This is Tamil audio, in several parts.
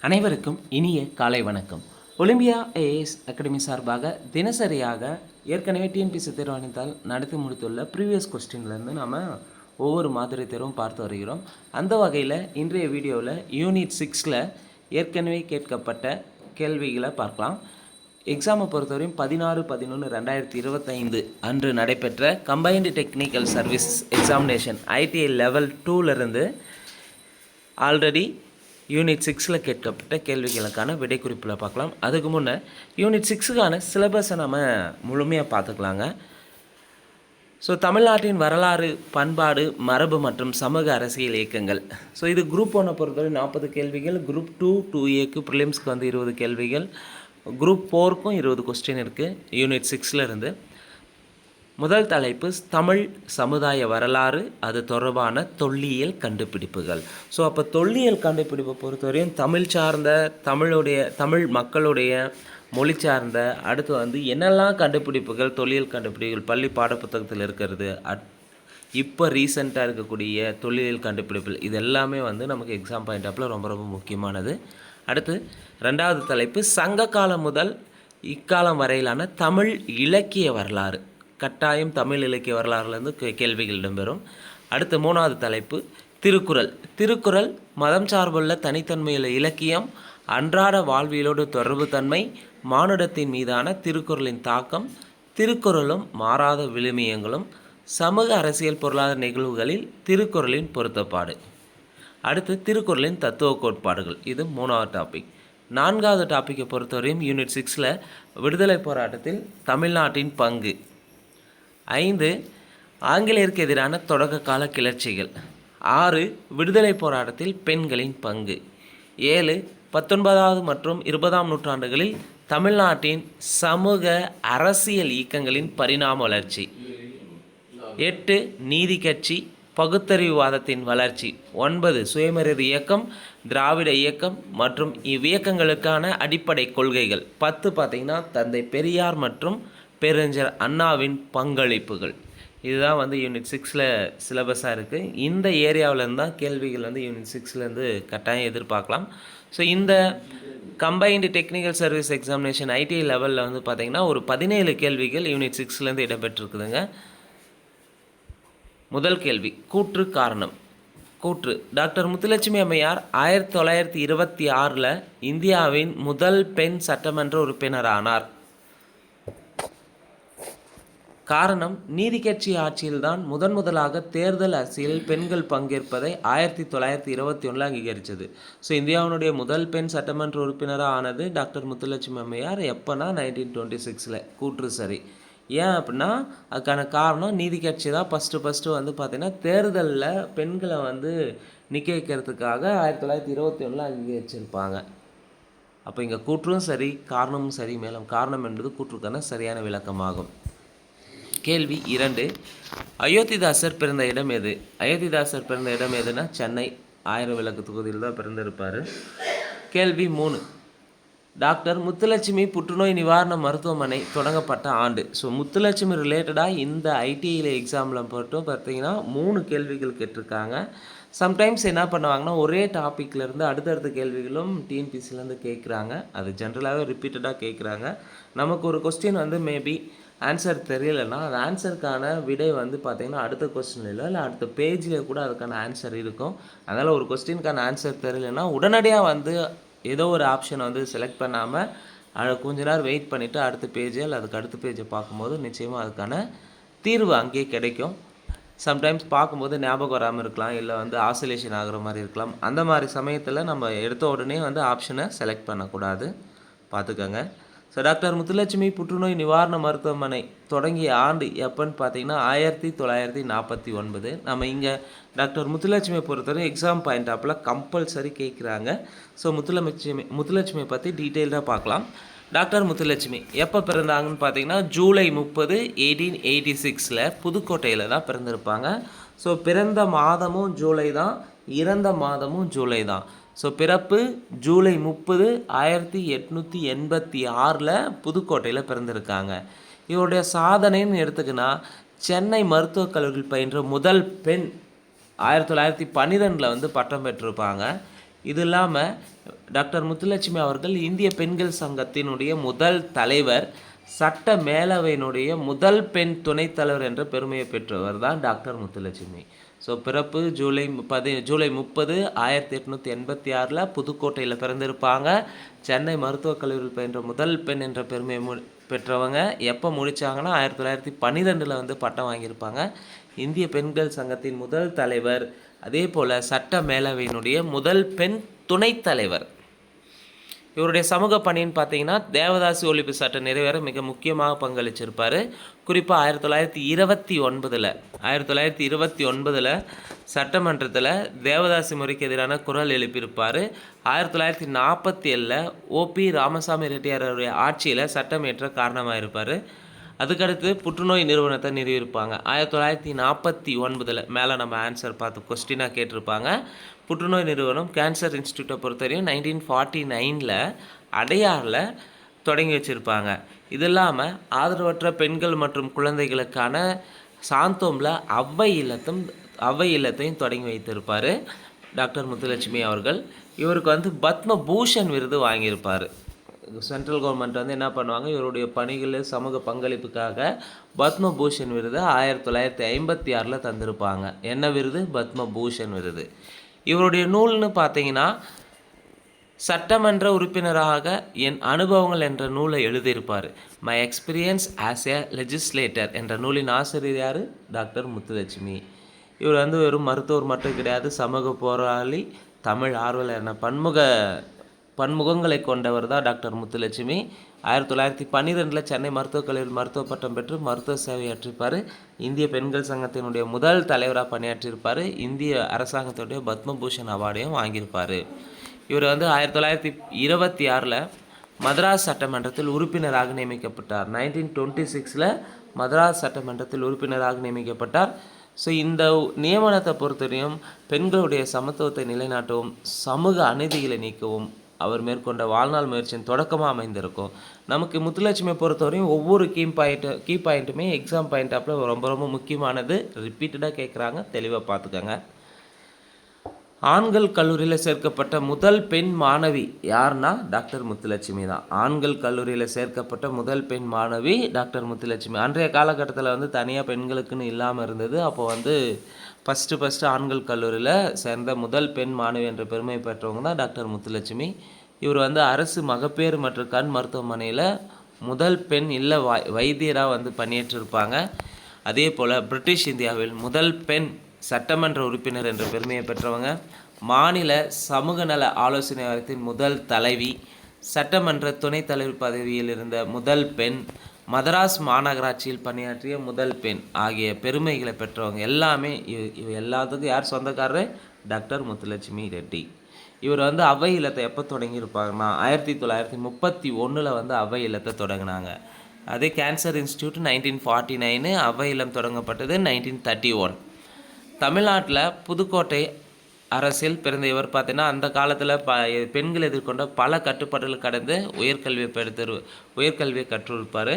அனைவருக்கும் இனிய காலை வணக்கம். ஒலிம்பியா ஏஎஸ் அகாடமி சார்பாக தினசரியாக ஏற்கனவே டிஎன்பிசி தேர்வாணையத்தால் நடத்தி முடித்துள்ள ப்ரீவியஸ் கொஸ்டின்லேருந்து நாம் ஒவ்வொரு மாதிரி தேர்வும் பார்த்து வருகிறோம். அந்த வகையில் இன்றைய வீடியோவில் யூனிட் 6ல் ஏற்கனவே கேட்கப்பட்ட கேள்விகளை பார்க்கலாம். எக்ஸாமை பொறுத்தவரையும் 16/11/2025 அன்று நடைபெற்ற combined technical service examination ITI level 2லேருந்து ஆல்ரெடி யூனிட் 6ல் கேட்கப்பட்ட கேள்விகளுக்கான விடை குறிப்பில் பார்க்கலாம். அதுக்கு முன்னே யூனிட் 6க்கான சிலபஸை நம்ம முழுமையாக பார்த்துக்கலாங்க. ஸோ தமிழ்நாட்டின் வரலாறு, பண்பாடு, மரபு மற்றும் சமூக அரசியல் இயக்கங்கள். ஸோ இது குரூப் 1 பொறுத்தவரை 40 கேள்விகள், குரூப் 2 2Aக்கு ப்ரிலிம்ஸ்க்கு வந்து 20 கேள்விகள், குரூப் 4க்கும் 20 கொஸ்டின் இருக்குது யூனிட் 6லேருந்து. முதல் தலைப்பு தமிழ் சமுதாய வரலாறு, அது தொடர்பான தொல்லியல் கண்டுபிடிப்புகள். ஸோ அப்போ தொல்லியல் கண்டுபிடிப்பை பொறுத்தவரையும் தமிழ் சார்ந்த, தமிழ் மக்களுடைய மொழி சார்ந்த, அடுத்து வந்து என்னெல்லாம் கண்டுபிடிப்புகள், தொல்லியல் கண்டுபிடிப்புகள் பள்ளி பாடப்புத்தகத்தில் இருக்கிறது, இப்போ ரீசெண்டாக இருக்கக்கூடிய தொல்லியல் கண்டுபிடிப்புகள், இது எல்லாமே வந்து நமக்கு எக்ஸாம் பாயிண்ட் ஆஃபில் ரொம்ப ரொம்ப முக்கியமானது. அடுத்து ரெண்டாவது தலைப்பு சங்க காலம் முதல் இக்காலம் வரையிலான தமிழ் இலக்கிய வரலாறு. கட்டாயம் தமிழ் இலக்கிய வரலாறுலேருந்து கேள்விகள் இடம்பெறும். அடுத்து மூணாவது தலைப்பு திருக்குறள். திருக்குறள் மதம் சார்புள்ள தனித்தன்மையுள்ள இலக்கியம், அன்றாட வாழ்வியலோடு தொடர்பு தன்மை, மானுடத்தின் மீதான திருக்குறளின் தாக்கம், திருக்குறளும் மாறாத விழுமியங்களும், சமூக அரசியல் பொருளாதார நிகழ்வுகளில் திருக்குறளின் பொருத்தப்பாடு. அடுத்து திருக்குறளின் தத்துவ கோட்பாடுகள். இது மூணாவது டாபிக். நான்காவது டாப்பிக்கை பொறுத்தவரையும் யூனிட் 6ல் விடுதலை போராட்டத்தில் தமிழ்நாட்டின் பங்கு. 5 ஆங்கிலேயருக்கு எதிரான தொடக்க கால கிளர்ச்சிகள். 6 விடுதலை போராட்டத்தில் பெண்களின் பங்கு. 7 19வது மற்றும் 20ஆம் நூற்றாண்டுகளில் தமிழ்நாட்டின் சமூக அரசியல் இயக்கங்களின் பரிணாம வளர்ச்சி. 8 நீதி கட்சி, பகுத்தறிவுவாதத்தின் வளர்ச்சி. 9 சுயமரியாதை இயக்கம், திராவிட இயக்கம் மற்றும் இவ்வியக்கங்களுக்கான அடிப்படை கொள்கைகள். 10 பார்த்திங்கன்னா தந்தை பெரியார் மற்றும் பேரறிஞர் அண்ணாவின் பங்களிப்புகள். இதுதான் வந்து யூனிட் 6ல் சிலபஸாக இருக்குது. இந்த ஏரியாவிலேருந்து தான் கேள்விகள் வந்து யூனிட் 6லேருந்து கட்டாயம் எதிர்பார்க்கலாம். ஸோ இந்த combined technical service examination ITI லெவலில் வந்து பார்த்திங்கன்னா ஒரு 17 கேள்விகள் யூனிட் 6லேருந்து இடம்பெற்றிருக்குதுங்க. முதல் கேள்வி கூற்று காரணம். கூற்று: டாக்டர் முத்துலட்சுமி அம்மையார் 1926 இந்தியாவின் முதல் பெண் சட்டமன்ற உறுப்பினரானார். காரணம்: நீதி கட்சி ஆட்சியில்தான் முதலாக தேர்தல் அரசியலில் பெண்கள் பங்கேற்பதை 1921 அங்கீகரித்தது. ஸோ இந்தியாவினுடைய முதல் பெண் சட்டமன்ற உறுப்பினராக ஆனது டாக்டர் முத்துலட்சுமி அம்மையார். எப்போனா 1926. கூற்று சரி. ஏன் அப்படின்னா அதுக்கான காரணம் நீதி கட்சி தான் ஃபஸ்ட்டு வந்து பார்த்திங்கன்னா தேர்தலில் பெண்களை வந்து நிற்க வைக்கிறதுக்காக 1921 அங்கீகரிச்சிருப்பாங்க. அப்போ இங்கே கூற்றும் சரி, காரணமும் சரி. மேலும் காரணம் என்பது கூற்றுக்கான சரியான விளக்கமாகும். கேள்வி 2 அயோத்திதாசர் பிறந்த இடம் எது? அயோத்திதாசர் பிறந்த இடம் எதுனா சென்னை 1000 விளக்கு தொகுதியில் தான் பிறந்திருப்பார். கேள்வி 3 டாக்டர் முத்துலட்சுமி புற்றுநோய் நிவாரண மருத்துவமனை தொடங்கப்பட்ட ஆண்டு. ஸோ முத்துலட்சுமி ரிலேட்டடாக இந்த ஐடிஐயில் எக்ஸாமில் மட்டும் பார்த்தீங்கன்னா 3 கேள்விகள் கேட்டிருக்காங்க. சம்டைம்ஸ் என்ன பண்ணுவாங்கன்னா ஒரே டாப்பிக்லேருந்து அடுத்தடுத்த கேள்விகளும் டிஎன்பிசிலேருந்து கேட்குறாங்க. அது ஜென்ரலாகவே ரிப்பீட்டடாக கேட்குறாங்க. நமக்கு ஒரு கொஸ்டின் வந்து மேபி ஆன்சர் தெரியலைன்னா அந்த ஆன்சருக்கான விடை வந்து பார்த்திங்கன்னா அடுத்த கொஸ்டினில் இல்லை அடுத்த பேஜில் கூட அதுக்கான ஆன்சர் இருக்கும். அதனால் ஒரு கொஸ்டினுக்கான ஆன்சர் தெரியலைன்னா உடனடியாக வந்து ஏதோ ஒரு ஆப்ஷனை வந்து செலக்ட் பண்ணாமல் அதை கொஞ்ச நேரம் வெயிட் பண்ணிவிட்டு அடுத்த பேஜ் அதுக்கு அடுத்த பேஜை பார்க்கும்போது நிச்சயமாக அதுக்கான தீர்வு அங்கேயே கிடைக்கும். சம்டைம்ஸ் பார்க்கும்போது ஞாபகம் வராமல் இருக்கலாம், இல்லை வந்து ஆசோலேஷன் ஆகிற மாதிரி இருக்கலாம். அந்த மாதிரி சமயத்தில் நம்ம எடுத்த உடனே வந்து ஆப்ஷனை செலக்ட் பண்ணக்கூடாது, பார்த்துக்கோங்க. ஸோ டாக்டர் முத்துலட்சுமி புற்றுநோய் நிவாரண மருத்துவமனை தொடங்கிய ஆண்டு எப்போன்னு பார்த்தீங்கன்னா 1949. நம்ம இங்கே டாக்டர் முத்துலட்சுமியை பொறுத்தவரை எக்ஸாம் பாயிண்ட் ஆப்பில் கம்பல்சரி கேட்குறாங்க. ஸோ முத்துலட்சுமியை பற்றி டீட்டெயில்டாக பார்க்கலாம். டாக்டர் முத்துலட்சுமி எப்போ பிறந்தாங்கன்னு பார்த்தீங்கன்னா ஜூலை 30, 1886 புதுக்கோட்டையில் தான் பிறந்திருப்பாங்க. ஸோ பிறந்த மாதமும் ஜூலை தான், இறந்த மாதமும் ஜூலை தான். ஸோ பிறப்பு ஜூலை 30, 1886 புதுக்கோட்டையில் பிறந்திருக்காங்க. இவருடைய சாதனைன்னு எடுத்துக்கினா சென்னை மருத்துவக் கல்லூரியில் பயின்ற முதல் பெண் 1912 வந்து பட்டம் பெற்றிருப்பாங்க. இது இல்லாமல் டாக்டர் முத்துலட்சுமி அவர்கள் இந்திய பெண்கள் சங்கத்தினுடைய முதல் தலைவர், சட்ட மேலவையினுடைய முதல் பெண் துணைத் தலைவர் என்ற பெருமையை பெற்றவர் தான் டாக்டர் முத்துலட்சுமி. ஸோ பிறப்பு ஜூலை 30 1886 புதுக்கோட்டையில் பிறந்திருப்பாங்க. சென்னை மருத்துவக் கல்லூரியில் பயின்ற முதல் பெண் என்ற பெருமையை பெற்றவங்க. எப்போ முடித்தாங்கன்னா 1912 வந்து பட்டம் வாங்கியிருப்பாங்க. இந்திய பெண்கள் சங்கத்தின் முதல் தலைவர், அதே போல் சட்ட மேலவையினுடைய முதல் பெண் துணைத் தலைவர். இவருடைய சமூக பணின்னு பார்த்தீங்கன்னா தேவதாசி ஒழிப்பு சட்டம் நிறைவேற மிக முக்கியமாக பங்களிச்சிருப்பார். குறிப்பாக 1929 சட்டமன்றத்தில் தேவதாசி முறைக்கு எதிரான குரல் எழுப்பியிருப்பார். 1947 ஓபி ராமசாமி ரெட்டியாருடைய ஆட்சியில் சட்டம் ஏற்ற காரணமாக இருப்பார். அதுக்கடுத்து புற்றுநோய் நிறுவனத்தை நிறுவியிருப்பாங்க 1949. மேலே நம்ம ஆன்சர் பார்த்து கொஸ்டினாக கேட்டிருப்பாங்க. புற்றுநோய் நிறுவனம் கேன்சர் இன்ஸ்டியூட்டை பொறுத்தவரையும் 1949 அடையாறில் தொடங்கி வச்சுருப்பாங்க. இது இல்லாமல் ஆதரவற்ற பெண்கள் மற்றும் குழந்தைகளுக்கான சாந்தோமில் அவ்வை இல்லத்தையும் தொடங்கி வைத்திருப்பார் டாக்டர் முத்துலட்சுமி அவர்கள். இவருக்கு வந்து பத்ம பூஷன் விருது வாங்கியிருப்பார். சென்ட்ரல் கவர்மெண்ட் வந்து என்ன பண்ணுவாங்க, இவருடைய பணிகளில் சமூக பங்களிப்புக்காக பத்ம பூஷன் விருது 1956 தந்திருப்பாங்க. என்ன விருது? பத்ம பூஷன் விருது. இவருடைய நூல்னு பார்த்தீங்கன்னா சட்டமன்ற உறுப்பினராக என் அனுபவங்கள் என்ற நூலை எழுதியிருப்பார். My experience as a legislator என்ற நூலின் ஆசிரியர் யார்? டாக்டர் முத்துலட்சுமி. இவர் வந்து வெறும் மருத்துவர் மட்டும் கிடையாது, சமூக போராளி, தமிழ் ஆர்வலர் என பன்முகங்களை கொண்டவர் தான் டாக்டர் முத்துலட்சுமி. 1912 சென்னை மருத்துவக் கல்லூரியில் மருத்துவ பட்டம் பெற்று மருத்துவ சேவையாற்றிருப்பார். இந்திய பெண்கள் சங்கத்தினுடைய முதல் தலைவராக பணியாற்றியிருப்பார். இந்திய அரசாங்கத்துடைய பத்மபூஷன் அவார்டையும் வாங்கியிருப்பார். இவர் வந்து 1926 மதராஸ் சட்டமன்றத்தில் உறுப்பினராக நியமிக்கப்பட்டார். 1926 மதராஸ் சட்டமன்றத்தில் உறுப்பினராக நியமிக்கப்பட்டார். ஸோ இந்த நியமனத்தை பொறுத்தவரையும் பெண்களுடைய சமத்துவத்தை நிலைநாட்டவும் சமூக அநீதிகளை நீக்கவும் அவர் மேற்கொண்ட வாழ்நாள் முயற்சியின் தொடக்கமாக அமைந்திருக்கும். நமக்கு முத்துலட்சுமியை பொறுத்தவரையும் ஒவ்வொரு கீ பாயிண்ட்டுமே எக்ஸாம் பாயிண்ட் ஆப்பில் ரொம்ப ரொம்ப முக்கியமானது. ரிப்பீட்டடாக கேட்குறாங்க, தெளிவாக பார்த்துக்கோங்க. ஆண்கள் கல்லூரியில் சேர்க்கப்பட்ட முதல் பெண் மாணவி யார்னா டாக்டர் முத்துலட்சுமி தான். ஆண்கள் கல்லூரியில் சேர்க்கப்பட்ட முதல் பெண் மாணவி டாக்டர் முத்துலட்சுமி. அன்றைய காலகட்டத்தில் வந்து தனியாக பெண்களுக்குன்னு இல்லாமல் இருந்தது. அப்போ வந்து ஃபஸ்ட்டு ஆண்கள் கல்லூரியில் சேர்ந்த முதல் பெண் மாணவி என்ற பெருமை பெற்றவங்க தான் டாக்டர் முத்துலட்சுமி. இவர் வந்து அரசு மகப்பேறு மற்றும் கண் மருத்துவமனையில் முதல் பெண் இல்ல வைத்தியராக வந்து பணியேற்றிருப்பாங்க. அதே போல் பிரிட்டிஷ் இந்தியாவில் முதல் பெண் சட்டமன்ற உறுப்பினர் என்ற பெருமையை பெற்றவங்க. மாநில சமூக நல ஆலோசனை வாரியத்தின் முதல் தலைவி, சட்டமன்ற துணைத் தலைவர் பதவியில் இருந்த முதல் பெண், மதராஸ் மாநகராட்சியில் பணியாற்றிய முதல் பெண் ஆகிய பெருமைகளை பெற்றவங்க எல்லாமே. இவ எல்லாத்துக்கும் யார் சொந்தக்காரர்? டாக்டர் முத்துலட்சுமி ரெட்டி. இவர் வந்து அவை இல்லத்தை எப்போ தொடங்கியிருப்பாங்கன்னா 1931 வந்து அவை இல்லத்தை தொடங்கினாங்க. அதே கேன்சர் இன்ஸ்டியூட் 1949, அவை இல்லம் தொடங்கப்பட்டது 1931. தமிழ்நாட்டில் புதுக்கோட்டை அரசில் பிறந்த இவர் பார்த்தீங்கன்னா அந்த காலத்தில் பெண்கள் எதிர்கொண்ட பல கட்டுப்பாடுகள் கடந்து உயர்கல்வியை கற்றிருப்பார்.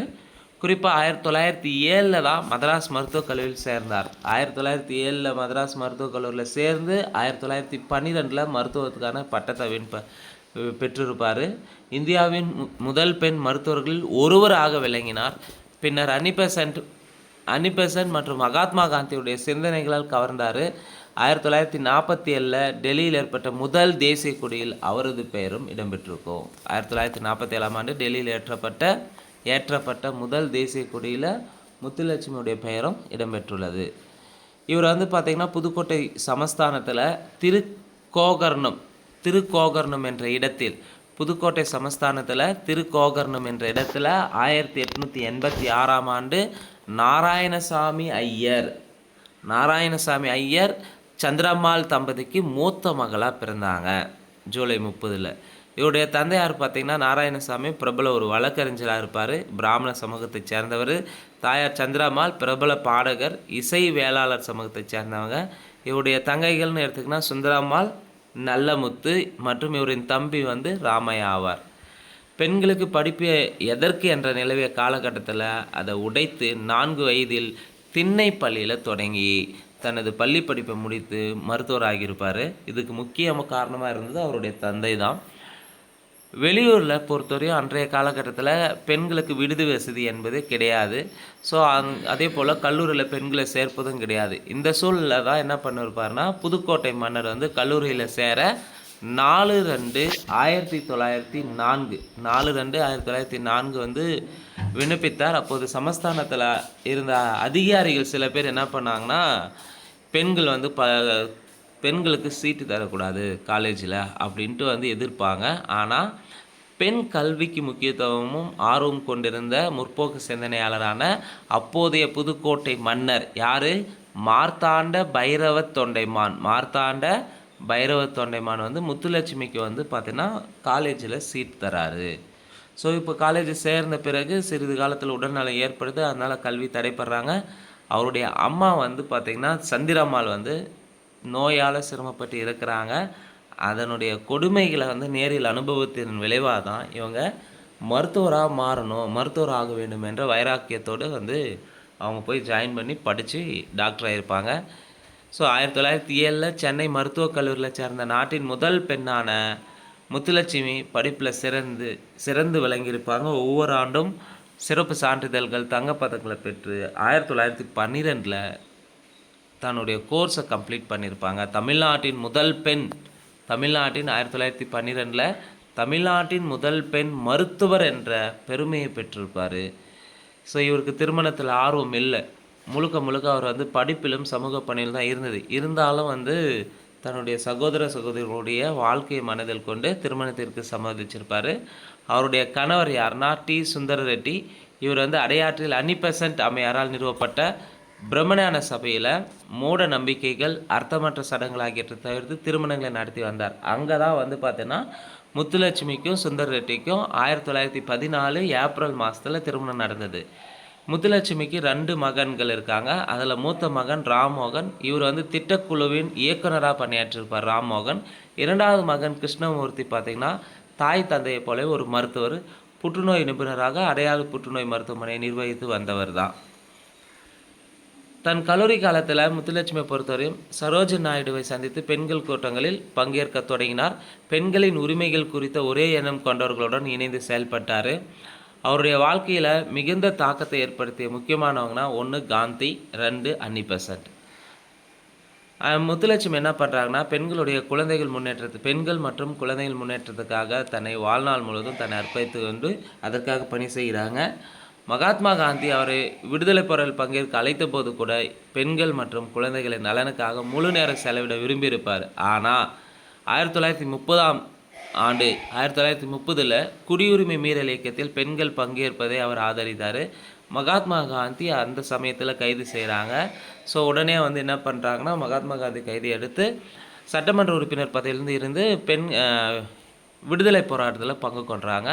குறிப்பாக 1907 தான் மதராஸ் மருத்துவக் கல்லூரியில் சேர்ந்தார். 1907 மதராஸ் மருத்துவக் கல்லூரியில் சேர்ந்து 1912 மருத்துவத்துக்கான பட்டத்தை பெற்றிருப்பார். இந்தியாவின் முதல் பெண் மருத்துவர்களில் ஒருவராக விளங்கினார். பின்னர் அனிபெசன்ட் மற்றும் மகாத்மா காந்தியுடைய சிந்தனைகளால் கவர்ந்தார். 1947 டெல்லியில் ஏற்பட்ட முதல் தேசிய கொடியில் அவரது பெயரும் இடம்பெற்றிருக்கும். 1947 டெல்லியில் ஏற்றப்பட்ட முதல் தேசிய கொடியில் முத்துலட்சுமியுடைய பெயரும் இடம்பெற்றுள்ளது. இவர் வந்து பார்த்திங்கன்னா புதுக்கோட்டை சமஸ்தானத்தில் திருக்கோகர்ணம் என்ற இடத்தில், புதுக்கோட்டை சமஸ்தானத்தில் திருக்கோகர்ணம் என்ற இடத்துல 1886 நாராயணசாமி ஐயர் சந்திரம்மாள் தம்பதிக்கு மூத்த மகளாக பிறந்தாங்க ஜூலை 30. இவருடைய தந்தையார் பார்த்திங்கன்னா நாராயணசாமி பிரபல ஒரு வழக்கறிஞராக இருப்பார். பிராமண சமூகத்தை சேர்ந்தவர். தாயார் சந்திரம்மாள் பிரபல பாடகர், இசை வேளாளர் சமூகத்தை சேர்ந்தவங்க. இவருடைய தங்கைகள்னு எடுத்துக்கினா சுந்தரம்மாள், நல்லமுத்து மற்றும் இவரின் தம்பி வந்து ராமையா ஆவார். பெண்களுக்கு படிப்பு எதற்கு என்ற நிலவிய காலகட்டத்தில் அதை உடைத்து 4 வயதில் திண்ணை பள்ளியில் தொடங்கி தனது பள்ளி படிப்பை முடித்து மருத்துவராகியிருப்பார். இதுக்கு முக்கிய காரணமாக இருந்தது அவருடைய தந்தை தான். வெளியூரில் பொறுத்தவரையும் அன்றைய காலகட்டத்தில் பெண்களுக்கு விடுதி வசதி என்பது கிடையாது. ஸோ அதே போல் கல்லூரியில் பெண்களை சேர்ப்பதும் கிடையாது. இந்த சூழலில் தான் என்ன பண்ணிருப்பார்னா, புதுக்கோட்டை மன்னர் வந்து கல்லூரியில் சேர 4/2/1904 4/2/1904 வந்து விண்ணப்பித்தார். அப்போது சமஸ்தானத்தில் இருந்த அதிகாரிகள் சில பேர் என்ன பண்ணாங்கன்னா, பெண்கள் வந்து பெண்களுக்கு சீட்டு தரக்கூடாது காலேஜில் அப்படின்ட்டு வந்து எதிர்ப்பாங்க. ஆனால் பெண் கல்விக்கு முக்கியத்துவமும் ஆர்வம் கொண்டிருந்த முற்போக்கு சிந்தனையாளரான அப்போதைய புதுக்கோட்டை மன்னர் யார்? மார்த்தாண்ட பைரவ தொண்டைமான் வந்து முத்துலட்சுமிக்கு வந்து பார்த்திங்கன்னா காலேஜில் சீட் தராரு. ஸோ இப்போ காலேஜ் சேர்ந்த பிறகு சிறிது காலத்தில் உடல்நலம் ஏற்படுது. அதனால் கல்வி தடைப்படுறாங்க. அவருடைய அம்மா வந்து பார்த்திங்கன்னா சந்திரம்மாள் வந்து நோயால் சிரமப்பட்டு இருக்கிறாங்க. அதனுடைய கொடுமைகளை வந்து நேரில் அனுபவத்தின் விளைவாக தான் இவங்க மருத்துவர் ஆக வேண்டும் என்ற வைராக்கியத்தோடு வந்து அவங்க போய் ஜாயின் பண்ணி படித்து டாக்டர் ஆகியிருப்பாங்க. ஸோ 1907 சென்னை மருத்துவக் கல்லூரியில் சேர்ந்த நாட்டின் முதல் பெண்ணான முத்துலட்சுமி படிப்பில் சிறந்து விளங்கியிருப்பாங்க. ஒவ்வொரு ஆண்டும் சிறப்பு சான்றிதழ்கள், தங்கப்பதக்கங்களை பெற்று 1912 தன்னுடைய கோர்ஸை கம்ப்ளீட் பண்ணியிருப்பாங்க. தமிழ்நாட்டின் 1912 தமிழ்நாட்டின் முதல் பெண் மருத்துவர் என்ற பெருமையை பெற்றிருப்பார். ஸோ இவருக்கு திருமணத்தில் ஆர்வம் இல்லை. முழுக்க அவர் வந்து படிப்பிலும் சமூக பணியில் தான் இருந்தாலும் வந்து தன்னுடைய சகோதரர்களுடைய வாழ்க்கையை மனதில் கொண்டு திருமணத்திற்கு சம்மதிச்சிருப்பார். அவருடைய கணவர் யாருன்னா டி. சுந்தர ரெட்டி. இவர் வந்து அடையாற்றில் அன்னிபெசன்ட் அம்மையாரால் நிறுவப்பட்ட பிரம்மஞான சபையில் மூட நம்பிக்கைகள், அர்த்தமற்ற சடங்குகள் ஆகியவற்றை தவிர்த்து திருமணங்களை நடத்தி வந்தார். அங்கே தான் வந்து பார்த்தீங்கன்னா முத்துலட்சுமிக்கும் சுந்தர ரெட்டிக்கும் 1914 ஏப்ரல் மாதத்தில் திருமணம் நடந்தது. முத்துலட்சுமிக்கு 2 மகன்கள் இருக்காங்க. அதில் மூத்த மகன் ராம்மோகன். இவர் வந்து திட்டக்குழுவின் இயக்குனராக பணியாற்றிருப்பார் ராம்மோகன். 2வது மகன் கிருஷ்ணமூர்த்தி பார்த்திங்கன்னா தாய் தந்தையை போல ஒரு மருத்துவர், புற்றுநோய் நிபுணராக அடையாறு புற்றுநோய் மருத்துவமனையை நிர்வகித்து வந்தவர் தான். தன் கல்லூரி காலத்தில் முத்துலட்சுமியை பொறுத்தவரையும் சரோஜன் நாயுடுவை சந்தித்து பெண்கள் கூட்டங்களில் பங்கேற்க தொடங்கினார். பெண்களின் உரிமைகள் குறித்த ஒரே எண்ணம் கொண்டவர்களுடன் இணைந்து செயல்பட்டார். அவருடைய வாழ்க்கையில் மிகுந்த தாக்கத்தை ஏற்படுத்திய முக்கியமானவங்கன்னா 1 காந்தி, 2 அன்னிபெசன்ட். முத்துலட்சுமி என்ன பண்ணுறாங்கன்னா பெண்கள் மற்றும் குழந்தைகள் முன்னேற்றத்துக்காக தன்னை வாழ்நாள் முழுவதும் தன்னை அர்ப்பணித்து கொண்டு அதற்காக பணி செய்கிறாங்க. மகாத்மா காந்தி அவரை விடுதலை போரில் பங்கேற்க அழைத்த போது கூட பெண்கள் மற்றும் குழந்தைகளின் நலனுக்காக முழு நேரம் செலவிட விரும்பியிருப்பார். ஆனால் 1930 குடியுரிமை மீறல் இயக்கத்தில் பெண்கள் பங்கேற்பதை அவர் ஆதரித்தார். மகாத்மா காந்தி அந்த சமயத்தில் கைது செய்கிறாங்க. ஸோ உடனே வந்து என்ன பண்ணுறாங்கன்னா மகாத்மா காந்தி கைது எடுத்து சட்டமன்ற உறுப்பினர் பதவியிலிருந்து விடுதலை போராட்டத்தில் பங்கு கொள்கிறாங்க.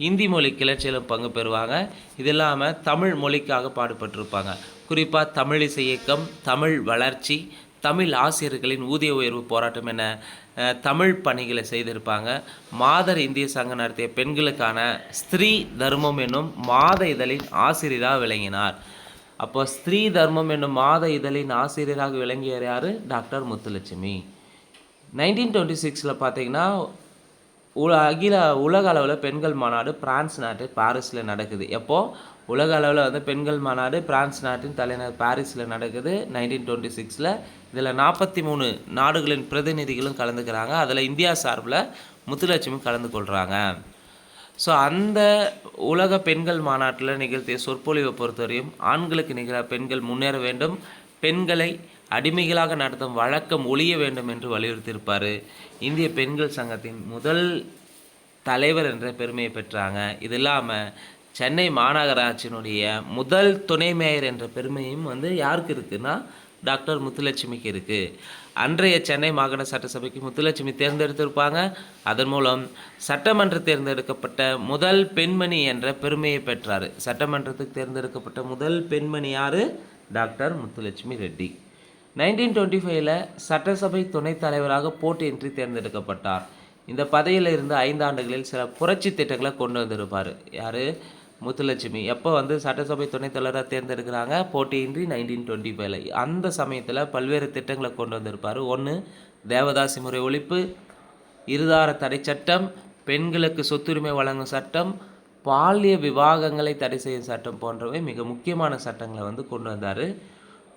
இந்தி மொழி கிளர்ச்சியிலும் பங்கு பெறுவாங்க. இது இல்லாமல் தமிழ் மொழிக்காக பாடுபட்டிருப்பாங்க. குறிப்பாக தமிழிசை இயக்கம், தமிழ் வளர்ச்சி, தமிழ் ஆசிரியர்களின் ஊதிய உயர்வு போராட்டம் என தமிழ் பணிகளை செய்திருப்பாங்க. மாதர் இந்திய சங்கம் நடத்திய பெண்களுக்கான ஸ்திரீ தர்மம் என்னும் மாத இதழின் ஆசிரியராக விளங்கினார். அப்போ ஸ்திரீ தர்மம் என்னும் மாத இதழின் ஆசிரியராக விளங்கியவர் யார்? டாக்டர் முத்துலட்சுமி. 1926 பார்த்தீங்கன்னா உலக அளவில் பெண்கள் மாநாடு பிரான்ஸ் நாட்டு பாரிஸில் நடக்குது. எப்போது உலக அளவில் வந்து பெண்கள் மாநாடு பிரான்ஸ் நாட்டின் தலைநகர் பாரிஸில் நடக்குது 1926. இதில் 43 நாடுகளின் பிரதிநிதிகளும் கலந்துக்கிறாங்க. அதில் இந்தியா சார்பில் முத்துலட்சுமி கலந்து கொள்கிறாங்க. ஸோ அந்த உலக பெண்கள் மாநாட்டில் நிகழ்த்திய சொற்பொழிவை பொறுத்தவரையும் ஆண்களுக்கு நிகழ பெண்கள் முன்னேற வேண்டும், பெண்களை அடிமைகளாக நடத்தும் வழக்கம் ஒழிய வேண்டும் என்று வலியுறுத்தியிருப்பார். இந்திய பெண்கள் சங்கத்தின் முதல் தலைவர் என்ற பெருமையை பெற்றாங்க. இது இல்லாமல் சென்னை மாநகராட்சியினுடைய முதல் துணை மேயர் என்ற பெருமையும் வந்து யாருக்கு இருக்குன்னா டாக்டர் முத்துலட்சுமிக்கு இருக்குது. அன்றைய சென்னை மாகாண சட்டசபைக்கு முத்துலட்சுமி தேர்ந்தெடுத்திருப்பாங்க. அதன் மூலம் சட்டமன்ற தேர்ந்தெடுக்கப்பட்ட முதல் பெண்மணி என்ற பெருமையை பெற்றார். சட்டமன்றத்துக்கு தேர்ந்தெடுக்கப்பட்ட முதல் பெண்மணி யார்? டாக்டர் முத்துலட்சுமி ரெட்டி. 1925 சட்டசபை துணைத் தலைவராக போட்டியின்றி தேர்ந்தெடுக்கப்பட்டார். இந்த பதவியில் இருந்து 5 ஆண்டுகளில் சில புரட்சி திட்டங்களை கொண்டு வந்திருப்பார். யார்? முத்துலட்சுமி. எப்போ வந்து சட்டசபை துணைத் தலைவராக தேர்ந்தெடுக்கிறாங்க? போட்டியின்றி 1925. அந்த சமயத்தில் பல்வேறு திட்டங்களை கொண்டு வந்திருப்பார். 1 தேவதாசி முறை ஒழிப்பு, இருதார தடை சட்டம், பெண்களுக்கு சொத்துரிமை வழங்கும் சட்டம், பாலிய விவாகங்களை தடை செய்யும் சட்டம் போன்றவை மிக முக்கியமான சட்டங்களை வந்து கொண்டு வந்தார்.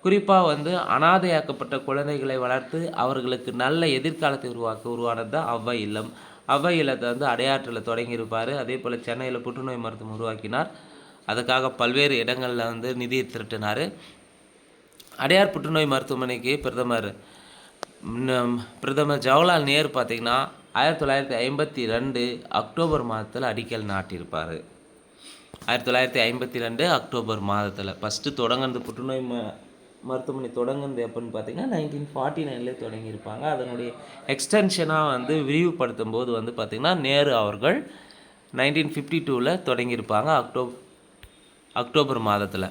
குறிப்பாக வந்து அனாதையாக்கப்பட்ட குழந்தைகளை வளர்த்து அவர்களுக்கு நல்ல எதிர்காலத்தை உருவானது தான் அவ்வை இல்லம். அவ்வை இல்லத்தை வந்து அடையாற்றில் தொடங்கியிருப்பார். அதே போல் சென்னையில் புற்றுநோய் மருத்துவம் உருவாக்கினார். அதுக்காக பல்வேறு இடங்களில் வந்து நிதி திரட்டினார். அடையார் புற்றுநோய் மருத்துவமனைக்கு பிரதமர் ஜவஹர்லால் நேரு பார்த்திங்கன்னா 1952 அக்டோபர் மாதத்தில் அடிக்கல் நாட்டியிருப்பார். 1952 அக்டோபர் மாதத்தில் ஃபஸ்ட்டு தொடங்கினது புற்றுநோய் மருத்துவமனை தொடங்குனது எப்போன்னு பார்த்தீங்கன்னா 1949 தொடங்கியிருப்பாங்க. அதனுடைய எக்ஸ்டென்ஷனாக வந்து விரிவுபடுத்தும் போது வந்து பார்த்திங்கன்னா நேரு அவர்கள் 1952 தொடங்கியிருப்பாங்க அக்டோபர் மாதத்தில்.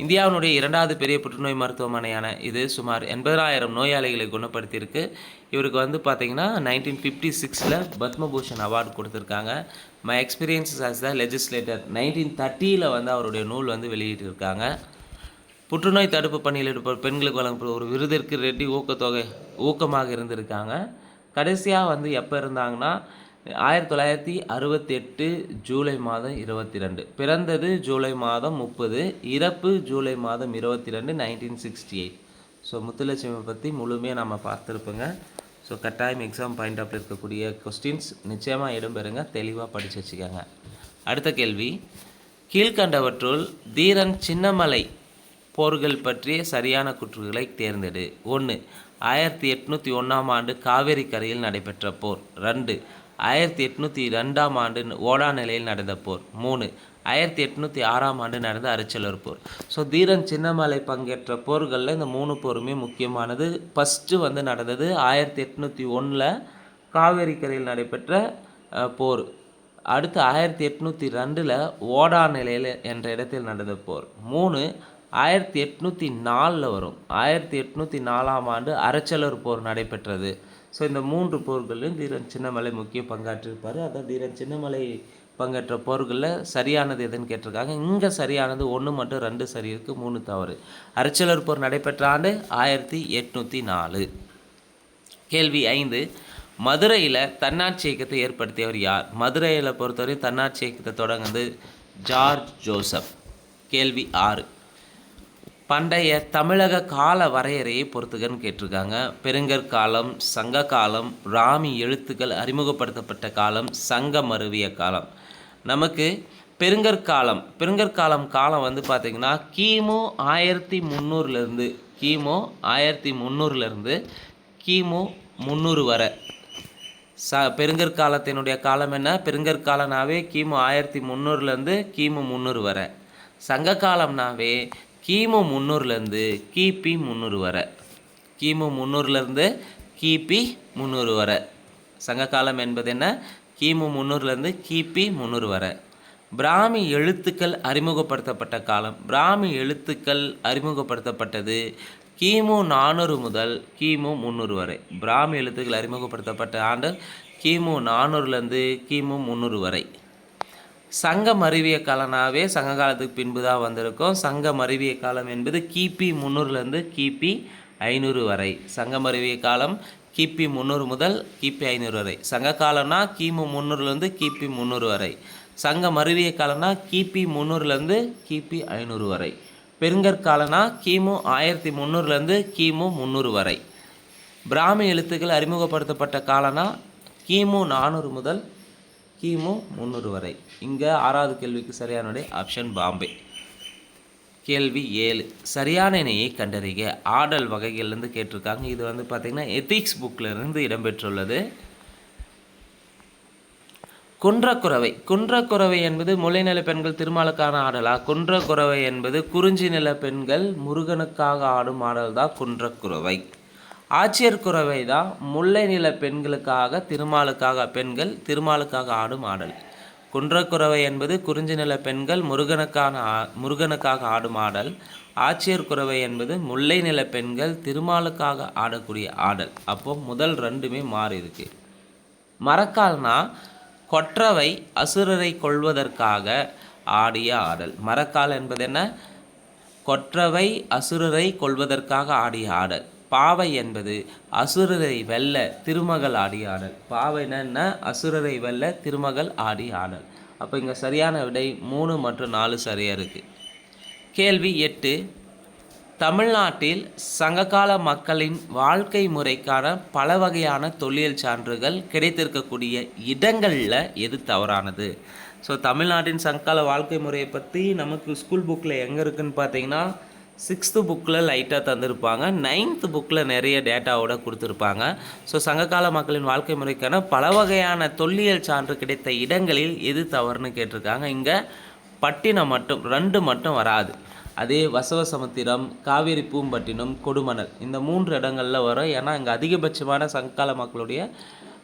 இந்தியாவினுடைய 2வது பெரிய புற்றுநோய் மருத்துவமனையான இது சுமார் 80,000 நோயாளிகளை குணப்படுத்தியிருக்கு. இவருக்கு வந்து பார்த்திங்கன்னா 1956 பத்மபூஷன் அவார்டு கொடுத்துருக்காங்க. My experiences as the legislator 1930 வந்து அவருடைய நூல் வந்து வெளியிட்டிருக்காங்க. புற்றுநோய் தடுப்பு பணியில் ஈடுபடும் பெண்களுக்கு வழங்கப்படும் ஒரு விருதிற்கு ரெட்டி ஊக்கமாக இருந்திருக்காங்க. கடைசியாக வந்து எப்போ இருந்தாங்கன்னா 1968 ஜூலை மாதம் 22. பிறந்தது ஜூலை மாதம் 30, இறப்பு ஜூலை மாதம் 22, 1968. ஸோ முத்துலட்சுமி பற்றி முழுமையாக நம்ம பார்த்துருப்போங்க. ஸோ கட்டாயம் எக்ஸாம் பாயிண்ட் ஆஃப் இருக்கக்கூடிய கொஸ்டின்ஸ் நிச்சயமாக இடம்பெறுங்க. தெளிவாக படித்து வச்சுக்கோங்க. அடுத்த கேள்வி, கீழ்கண்டவற்றுள் தீரன் சின்னமலை போர்கள் பற்றிய சரியான கூற்றுகளை தேர்ந்தெடு. 1. 1801 ஆண்டு காவேரி கரையில் நடைபெற்ற போர். 2. 1802 ஆண்டு ஓடாநிலையில் நடந்த போர். 3. 1806 ஆண்டு நடந்த அரிச்சலூர் போர். ஸோ தீரன் சின்னமலை பங்கேற்ற போர்களில் இந்த 3 போருமே முக்கியமானது. ஃபஸ்ட்டு வந்து நடந்தது 1801 காவேரி கரையில் நடைபெற்ற போர். அடுத்து 1802 ஓடாநிலையில் என்ற இடத்தில் நடந்த போர். 3 1804 வரும். 1804 ஆண்டு அரிச்சலூர் போர் நடைபெற்றது. ஸோ இந்த 3 போர்களிலும் தீரன் சின்னமலை முக்கிய பங்காற்றிருப்பார். அதான் தீரன் சின்னமலை பங்கேற்ற போர்களில் சரியானது எதுன்னு கேட்டிருக்காங்க. இங்கே சரியானது 1 மட்டும் 2 சரி இருக்குது, 3 தவறு. அரிச்சலூர் போர் நடைபெற்ற ஆண்டு 1804. கேள்வி 5, மதுரையில் தன்னாட்சி இயக்கத்தை ஏற்படுத்தியவர் யார்? மதுரையில் பொறுத்தவரை தன்னாட்சி இயக்கத்தை தொடங்குது ஜார்ஜ் ஜோசப். கேள்வி 6, பண்டைய தமிழக கால வரையறையை பொறுத்துகன்னு கேட்டிருக்காங்க. பெருங்கற்காலம், சங்க காலம், பிராமி எழுத்துக்கள் அறிமுகப்படுத்தப்பட்ட காலம், சங்க மருவிய காலம். நமக்கு பெருங்கற்காலம் காலம் வந்து பார்த்திங்கன்னா கிமு 1300 கிமு 300 வரை. பெருங்கற்காலத்தினுடைய காலம் என்ன? பெருங்கற்காலனாவே கிமு 1300 கிமு 300 வரை. சங்க காலம்னாவே கிமு 300 கிபி 300 வரை. கிமு 300 கிபி 300 வரை. சங்ககாலம் என்பது என்ன? கிமு 300 கிபி 300 வரை. பிராமி எழுத்துக்கள் அறிமுகப்படுத்தப்பட்ட காலம். பிராமி எழுத்துக்கள் அறிமுகப்படுத்தப்பட்டது கிமு 400 முதல் கிமு 300 வரை. பிராமி எழுத்துக்கள் அறிமுகப்படுத்தப்பட்ட ஆண்டு கிமு 400 கிமு 300 வரை. சங்கம் அறிவிய காலனாவே சங்க காலத்துக்கு பின்பு தான் வந்திருக்கும். சங்கம் அறிவிய காலம் என்பது கிபி 300 கிபி 500 வரை. சங்கம் அறிவிய காலம் கிபி 300 முதல் கிபி 500 வரை. சங்க காலம்னா கிமு 300 கிபி 300 வரை. சங்கம் அறிவிய காலம்னா கிபி 300 கிபி 500 வரை. பெருங்கற்காலம்னா கிமு 1300 கிமு 300 வரை. பிராமி எழுத்துக்கள் அறிமுகப்படுத்தப்பட்ட காலம்னா கிமு 400 முதல் கிமு 300 வரை. இங்கே 6வது கேள்விக்கு சரியான ஆப்ஷன் பாம்பே. கேள்வி 7, சரியான இணையை கண்டறிக. ஆடல் வகைகள்லேருந்து கேட்டிருக்காங்க. இது வந்து பார்த்திங்கன்னா எத்திக்ஸ் புக்கிலிருந்து இடம்பெற்றுள்ளது. குன்றக்குறவை என்பது முல்லைநில பெண்கள் திருமாலுக்கான ஆடலா? குன்றக்குறவை என்பது குறிஞ்சி நில பெண்கள் முருகனுக்காக ஆடும் ஆடல் தான் குன்றக்குறவை. ஆட்சியர் குறவை தான் முல்லை நில பெண்களுக்காக திருமாலுக்காக ஆடும் ஆடல். குன்றக்குறவை என்பது குறிஞ்சி நில பெண்கள் முருகனுக்காக ஆடும் ஆடல். ஆட்சியர் குறவை என்பது முல்லை நில பெண்கள் திருமாலுக்காக ஆடக்கூடிய ஆடல். அப்போ முதல் 2மே மாறி இருக்கு. மரக்கால்னா கொற்றவை அசுரரை கொள்வதற்காக ஆடிய ஆடல். மரக்கால் என்பது என்ன? கொற்றவை அசுரரை கொள்வதற்காக ஆடிய ஆடல். பாவை என்பது அசுரரை வெல்ல திருமகள் ஆடி ஆடல். பாவைன்னா என்ன? அசுரரை வெல்ல திருமகள் ஆடி ஆடல். அப்போ இங்கே சரியான விடை 3 மற்றும் 4 சரியாக இருக்குது. கேள்வி 8. தமிழ்நாட்டில் சங்ககால மக்களின் வாழ்க்கை முறைக்கான பல வகையான தொல்லியல் சான்றுகள் கிடைத்திருக்கக்கூடிய இடங்களில் எது தவறானது? ஸோ தமிழ்நாட்டின் சங்ககால வாழ்க்கை முறையை பற்றி நமக்கு ஸ்கூல் புக்கில் எங்கே இருக்குதுன்னு பார்த்தீங்கன்னா 6th புக்கில் லைட்டாக தந்திருப்பாங்க, 9th புக்கில் நிறைய டேட்டாவோட கொடுத்துருப்பாங்க. ஸோ சங்ககால மக்களின் வாழ்க்கை முறைக்கான பல வகையான தொல்லியல் சான்று கிடைத்த இடங்களில் எது தவறுன்னு கேட்டிருக்காங்க. இங்கே பட்டினம் மட்டும் 2 மட்டும் வராது. அதே வசவசமுத்திரம், காவேரி பூம்பட்டினம், கொடுமணல் இந்த 3 இடங்களில் வரும். ஏன்னா இங்கே அதிகபட்சமான சங்ககால மக்களுடைய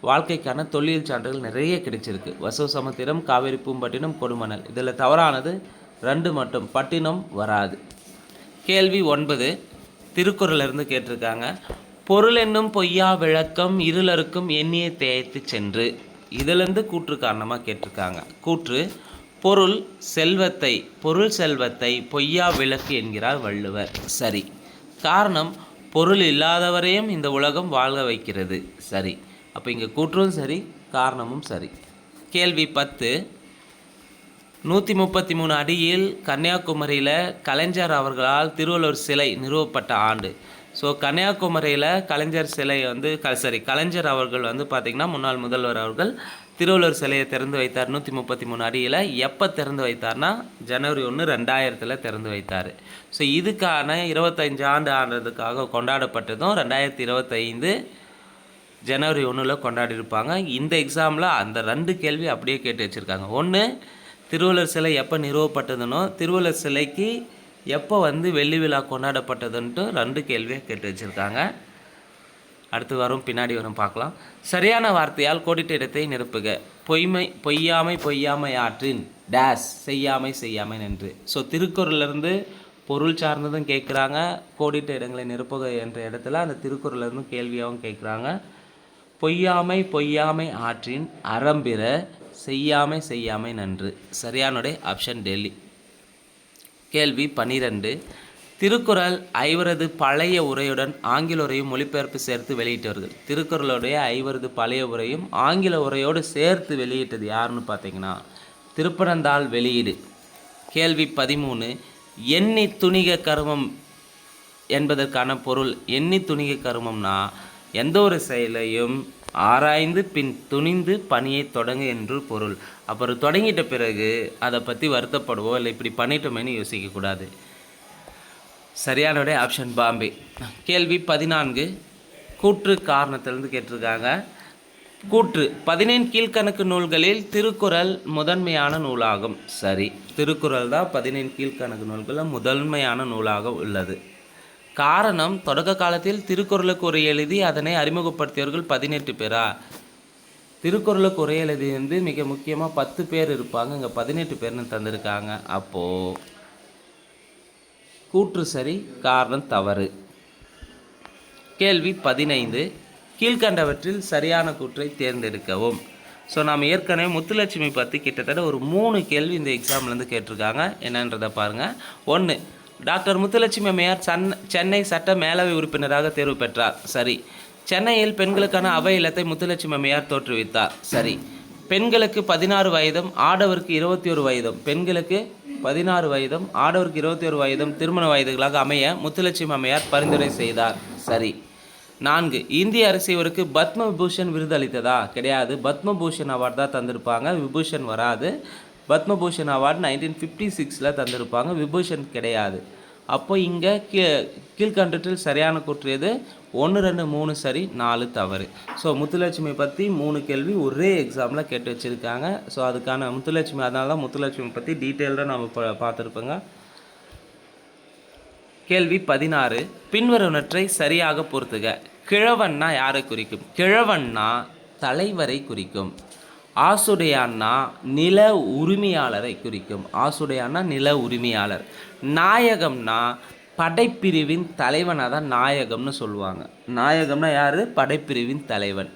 வாழ்க்கைக்கான தொல்லியல் சான்றுகள் நிறைய கிடைச்சிருக்கு. வசவசமுத்திரம், காவேரி பூம்பட்டினம், கொடுமணல். இதில் தவறானது 2 மட்டும், பட்டினம் வராது. கேள்வி 9 திருக்குறளிலிருந்து கேட்டிருக்காங்க. பொருள் என்னும் பொய்யா விளக்கம் இருளருக்கும் எண்ணிய தேய்த்து சென்று. இதிலேருந்து கூற்று காரணமாக கேட்டிருக்காங்க. கூற்று: பொருள் செல்வத்தை பொய்யா விளக்கு என்கிறார் வள்ளுவர். சரி. காரணம்: பொருள் இல்லாதவரையும் இந்த உலகம் வாழ வைக்கிறது. சரி. அப்போ இங்கே கூற்றும் சரி, காரணமும் சரி. கேள்வி 10. 133 அடியில் கன்னியாகுமரியில் கலைஞர் அவர்களால் திருவள்ளுவர் சிலை நிறுவப்பட்ட ஆண்டு. ஸோ கன்னியாகுமரியில் கலைஞர் சிலை கலைஞர் அவர்கள் பார்த்திங்கன்னா முன்னாள் முதல்வர் அவர்கள் திருவள்ளுவர் சிலையை திறந்து வைத்தார் 133 அடியில். எப்போ திறந்து வைத்தார்னா ஜனவரி 1, 2000 திறந்து வைத்தார். ஸோ இதுக்கான 25 ஆண்டு ஆனதுக்காக கொண்டாடப்பட்டதும் 2025 ஜனவரி 1 கொண்டாடிருப்பாங்க. இந்த எக்ஸாமில் அந்த 2 கேள்வி அப்படியே கேட்டு வச்சுருக்காங்க. ஒன்று, திருவள்ளுவர் சிலை எப்போ நிறுவப்பட்டதுன்னோ திருவள்ளுவர் சிலைக்கு எப்போ வெள்ளி விழா கொண்டாடப்பட்டதுன்ட்டு 2 கேள்வியை கேட்டு வச்சுருக்காங்க. அடுத்து வரும், பின்னாடி வரும், பார்க்கலாம். சரியான வார்த்தையால் கோடிட்ட இடத்தை நிரப்புக. பொய்யாமை ஆற்றின் டேஸ் செய்யாமை நன்று. ஸோ திருக்குறளிலிருந்து பொருள் சார்ந்ததும் கேட்குறாங்க, கோடிட்ட இடங்களை நிரப்புக என்ற இடத்துல அந்த திருக்குறளிலிருந்து கேள்வியாகவும் கேட்குறாங்க. பொய்யாமை ஆற்றின் அறம்பிற செய்யாமை நன்று. சரியானுடைய ஆப்ஷன் டெல்லி. கேள்வி 12. திருக்குறள் 5 பழைய உரையுடன் ஆங்கில உரையும் மொழிபெயர்ப்பு சேர்த்து வெளியிட்டவர்கள். திருக்குறளுடைய 5 பழைய உரையும் ஆங்கில உரையோடு சேர்த்து வெளியிட்டது யாருன்னு பார்த்தீங்கன்னா திருப்பனந்தாள் வெளியீடு. கேள்வி 13. எண்ணி துணிக கருமம் என்பதற்கான பொருள். எண்ணி துணிக கருமம்னா எந்த ஒரு செயலையும் ஆராய்ந்து பின் துணிந்து பணியை தொடங்கு என்று பொருள். அப்புறம் தொடங்கிட்ட பிறகு அதை பற்றி வருத்தப்படுவோம், இல்லை இப்படி பண்ணிட்டோமேனு யோசிக்கக்கூடாது. சரியானோடைய ஆப்ஷன் பாம்பே. கேள்வி 14. கூற்று காரணத்திலிருந்து கேட்டிருக்காங்க. கூற்று: 17 கீழ்கணக்கு நூல்களில் திருக்குறள் முதன்மையான நூலாகும். சரி, திருக்குறள் தான் 17 கீழ்கணக்கு நூல்களில் முதன்மையான நூலாக உள்ளது. காரணம்: தொடக்க காலத்தில் திருக்குறளுக்கு உரை எழுதி அதனை அறிமுகப்படுத்தியவர்கள் 18 பேரா? திருக்குறளுக்கு உரை எழுதி மிக முக்கியமாக 10 பேர் இருப்பாங்க, இங்கே 18 பேர்னு தந்திருக்காங்க. அப்போது கூற்று சரி, காரணம் தவறு. கேள்வி 15. கீழ்கண்டவற்றில் சரியான கூற்றை தேர்ந்தெடுக்கவும். ஸோ நாம் ஏற்கனவே முத்துலட்சுமி பற்றி கிட்டத்தட்ட ஒரு 3 கேள்வி இந்த எக்ஸாம்லேருந்து கேட்டிருக்காங்க. என்னன்றதை பாருங்கள். 1. டாக்டர் முத்துலட்சுமி அம்மையார் சென்னை சட்ட மேலவை உறுப்பினராக தேர்வு பெற்றார். சரி. சென்னையில் பெண்களுக்கான அவை இல்லத்தை முத்துலட்சுமி அம்மையார் தோற்றுவித்தார். சரி. பெண்களுக்கு 16 வயதும் ஆடவருக்கு 21 வயதும், பெண்களுக்கு 16 வயதும் ஆடவருக்கு 21 வயதும் திருமண வயதுகளாக அமைய முத்துலட்சுமி அம்மையார் பரிந்துரை செய்தார். சரி. 4. இந்திய அரசு இவருக்கு பத்ம விபூஷன் விருது அளித்ததா? கிடையாது. பத்மபூஷன் அவார்டு தான் தந்திருப்பாங்க, விபூஷன் வராது. பத்மபூஷன் அவார்டு 1956 தந்திருப்பாங்க, விபூஷன் கிடையாது. அப்போ இங்கே கீழ்கண்டத்தில் சரியான கூற்று எது? 1, 2, 3 சரி, 4 தவறு. ஸோ முத்துலட்சுமி பற்றி 3 கேள்வி ஒரே எக்ஸாமில் கேட்டு வச்சுருக்காங்க. ஸோ அதுக்கான முத்துலட்சுமி, அதனால தான் முத்துலட்சுமி பற்றி டீட்டெயில்டாக நம்ம பார்த்துருப்போங்க. கேள்வி 16. பின்வருவனற்றை சரியாக பொறுத்துக. கிழவன்னா யாரை குறிக்கும்? கிழவன்னா தலைவரை குறிக்கும். ஆசுடையான்னா நில உரிமையாளரை குறிக்கும். ஆசுடையான்னா நில உரிமையாளர். நாயகம்னா படைப்பிரிவின் தலைவனாக தான் நாயகம்னு சொல்லுவாங்க. நாயகம்னா யார்? படைப்பிரிவின் தலைவன்.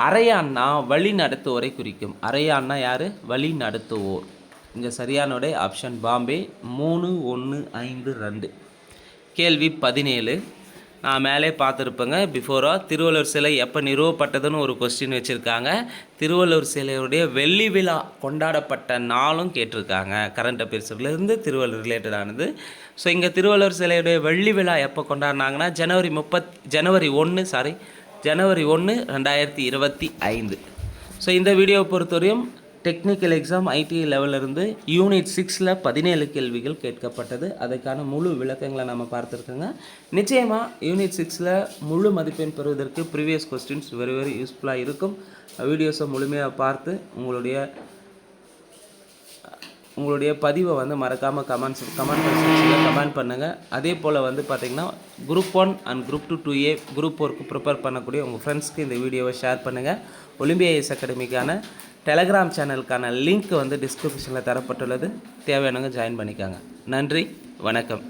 அரையான்னா வழி நடத்துவோரை குறிக்கும். அரையான்னா யார்? வழி நடத்துவோர். இங்கே சரியானோடைய ஆப்ஷன் பாம்பே. 3, 1, 5, 2. கேள்வி 17. நான் மேலே பார்த்துருப்பேங்க பிஃபோராக திருவள்ளுவர் சிலை எப்போ நிறுவப்பட்டதுன்னு ஒரு கொஸ்டின் வச்சுருக்காங்க. திருவள்ளுவர் சிலையுடைய வெள்ளி விழா கொண்டாடப்பட்ட நாளும் கேட்டிருக்காங்க. கரண்ட் அஃபேர்ஸ்லேருந்து திருவள்ளுவர் ரிலேட்டடானது. ஸோ இங்கே திருவள்ளுவர் சிலையுடைய வெள்ளி விழா எப்போ கொண்டாடினாங்கன்னா ஜனவரி 1 2025. ஸோ இந்த வீடியோவை பொறுத்தவரையும் டெக்னிக்கல் எக்ஸாம் ஐடி லெவலிருந்து யூனிட் 6ல் 17 கேள்விகள் கேட்கப்பட்டது. அதுக்கான முழு விளக்கங்களை நம்ம பார்த்துருக்கோங்க. நிச்சயமாக யூனிட் 6ல் முழு மதிப்பெண் பெறுவதற்கு ப்ரீவியஸ் கொஸ்டின்ஸ் வெரி யூஸ்ஃபுல்லாக இருக்கும். வீடியோஸை முழுமையாக பார்த்து உங்களுடைய பதிவை வந்து மறக்காமல் கமெண்ட் செக்ஷனில் கமெண்ட் பண்ணுங்கள். அதே போல் வந்து பார்த்திங்கன்னா group 1 and group 2A group 4க்கு ப்ரிப்பேர் பண்ணக்கூடிய உங்கள் ஃப்ரெண்ட்ஸ்க்கு இந்த வீடியோவை ஷேர் பண்ணுங்கள். ஒலிம்பியா ஐஏஎஸ் அகாடமிக்கான டெலகிராம் சேனலுக்கான லிங்க் வந்து டிஸ்கிரிப்ஷனில் தரப்பட்டுள்ளது. தேவையானவங்க ஜாயின் பண்ணிக்காங்க. நன்றி, வணக்கம்.